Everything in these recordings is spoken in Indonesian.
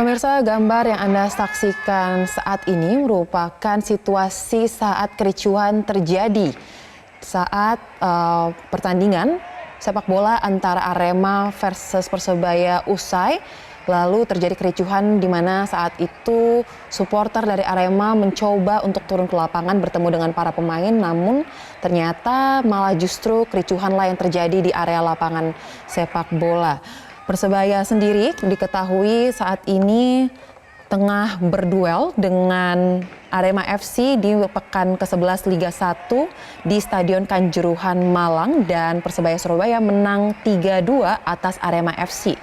Pemirsa, gambar yang Anda saksikan saat ini merupakan situasi saat kericuhan terjadi saat pertandingan sepak bola antara Arema versus Persebaya usai. Lalu terjadi kericuhan di mana saat itu supporter dari Arema mencoba untuk turun ke lapangan bertemu dengan para pemain, namun ternyata malah justru kericuhanlah yang terjadi di area lapangan sepak bola. Persebaya sendiri diketahui saat ini tengah berduel dengan Arema FC di pekan ke-11 Liga 1 di Stadion Kanjuruhan Malang, dan Persebaya Surabaya menang 3-2 atas Arema FC.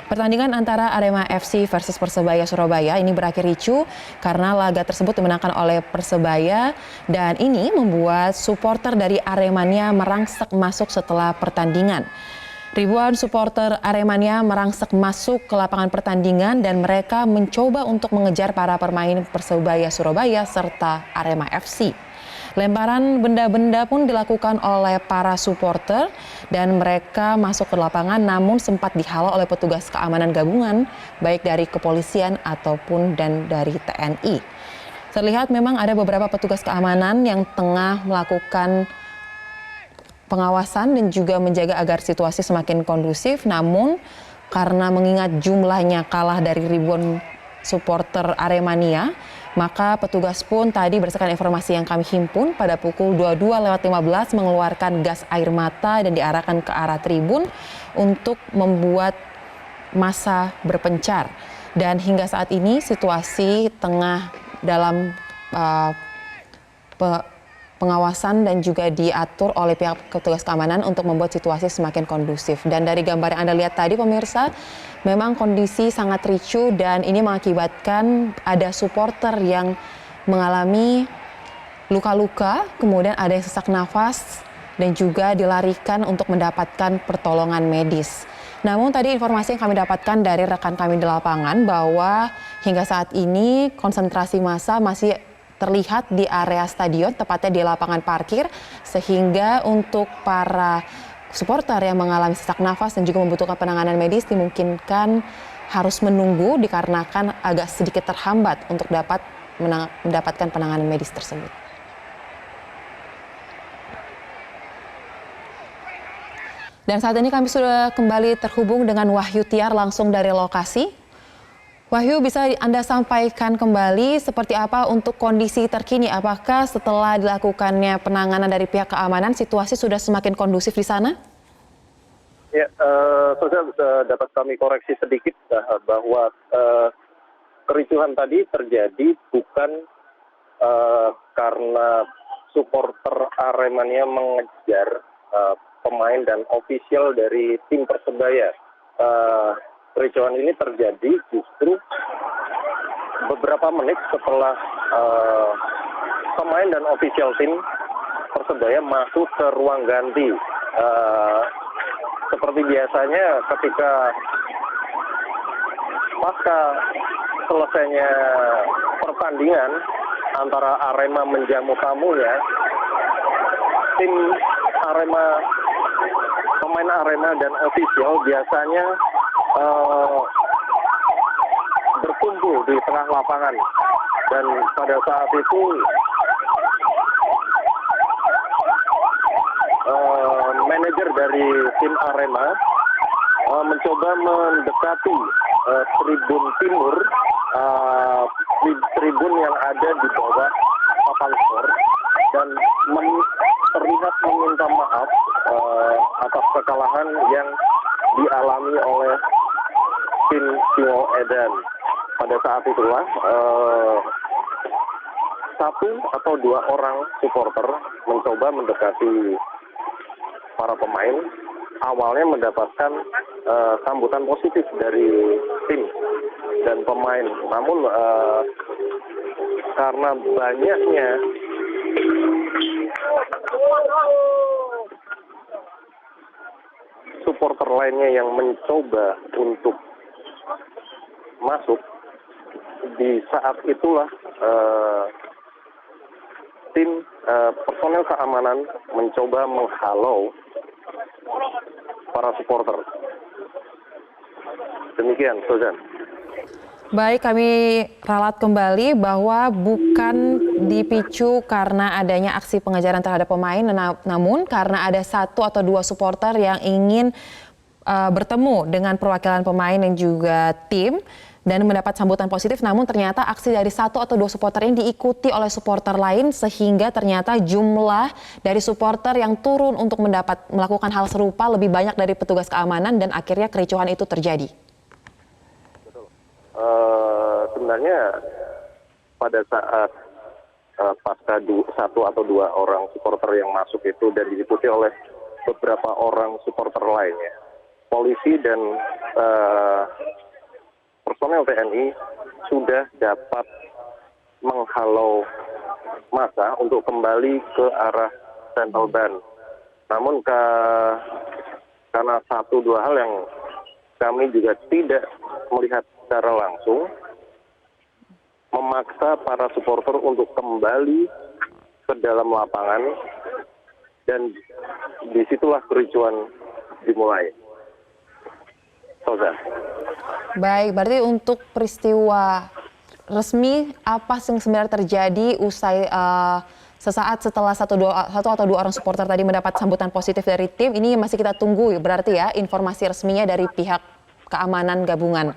Pertandingan antara Arema FC versus Persebaya Surabaya ini berakhir ricuh karena laga tersebut dimenangkan oleh Persebaya, dan ini membuat supporter dari Aremania merangsek masuk setelah pertandingan. Ribuan supporter Aremania merangsek masuk ke lapangan pertandingan dan mereka mencoba untuk mengejar para pemain Persebaya Surabaya serta Arema FC. Lemparan benda-benda pun dilakukan oleh para supporter dan mereka masuk ke lapangan namun sempat dihalau oleh petugas keamanan gabungan baik dari kepolisian ataupun dan dari TNI. Terlihat memang ada beberapa petugas keamanan yang tengah melakukan pengawasan dan juga menjaga agar situasi semakin kondusif, namun karena mengingat jumlahnya kalah dari ribuan supporter Aremania, maka petugas pun tadi berdasarkan informasi yang kami himpun pada pukul 22.15 mengeluarkan gas air mata dan diarahkan ke arah tribun untuk membuat massa berpencar. Dan hingga saat ini situasi tengah dalam pengawasan dan juga diatur oleh pihak petugas keamanan untuk membuat situasi semakin kondusif. Dan dari gambar yang Anda lihat tadi pemirsa, memang kondisi sangat ricuh dan ini mengakibatkan ada supporter yang mengalami luka-luka, kemudian ada yang sesak nafas dan juga dilarikan untuk mendapatkan pertolongan medis. Namun tadi informasi yang kami dapatkan dari rekan kami di lapangan bahwa hingga saat ini konsentrasi massa masih terlihat di area stadion, tepatnya di lapangan parkir, sehingga untuk para supporter yang mengalami sesak nafas dan juga membutuhkan penanganan medis dimungkinkan harus menunggu dikarenakan agak sedikit terhambat untuk dapat mendapatkan penanganan medis tersebut. Dan saat ini kami sudah kembali terhubung dengan Wahyu Tiar langsung dari lokasi. Wahyu, bisa Anda sampaikan kembali seperti apa untuk kondisi terkini? Apakah setelah dilakukannya penanganan dari pihak keamanan, situasi sudah semakin kondusif di sana? Ya, dapat kami koreksi sedikit bahwa kericuhan tadi terjadi bukan karena supporter Aremania mengejar pemain dan ofisial dari tim Persebaya. Kericuhan ini terjadi justru beberapa menit setelah pemain dan ofisial tim Persebaya masuk ke ruang ganti. Seperti biasanya ketika pasca selesainya pertandingan antara Arema menjamu tamunya, tim Arema, pemain Arema dan ofisial biasanya berkumpul di tengah lapangan, dan pada saat itu manajer dari tim Arema mencoba mendekati tribun timur, tribun yang ada di bawah papan skor, dan terlihat meminta maaf atas kekalahan yang dialami oleh tim Singo Edan. Pada saat itulah satu atau dua orang supporter mencoba mendekati para pemain, awalnya mendapatkan sambutan positif dari tim dan pemain. Namun karena banyaknya supporter lainnya yang mencoba untuk masuk, di saat itulah tim personel keamanan mencoba menghalau para supporter. Demikian, Suzan. Baik, kami ralat kembali bahwa bukan dipicu karena adanya aksi pengejaran terhadap pemain, namun karena ada 1 atau 2 supporter yang ingin bertemu dengan perwakilan pemain dan juga tim dan mendapat sambutan positif, namun ternyata aksi dari 1 atau 2 supporter ini diikuti oleh supporter lain sehingga ternyata jumlah dari supporter yang turun untuk melakukan hal serupa lebih banyak dari petugas keamanan dan akhirnya kericuhan itu terjadi. Sebenarnya pada saat pasca 1 atau 2 orang supporter yang masuk itu dan diikuti oleh beberapa orang supporter lainnya, polisi dan personel TNI sudah dapat menghalau massa untuk kembali ke arah Central Band. Namun karena 1-2 hal yang kami juga tidak melihat secara langsung, memaksa para supporter untuk kembali ke dalam lapangan dan disitulah kericuan dimulai. Soza. Baik, berarti untuk peristiwa resmi apa yang sebenarnya terjadi usai sesaat setelah 1 atau 2 orang supporter tadi mendapat sambutan positif dari tim, ini masih kita tunggu berarti ya informasi resminya dari pihak keamanan gabungan.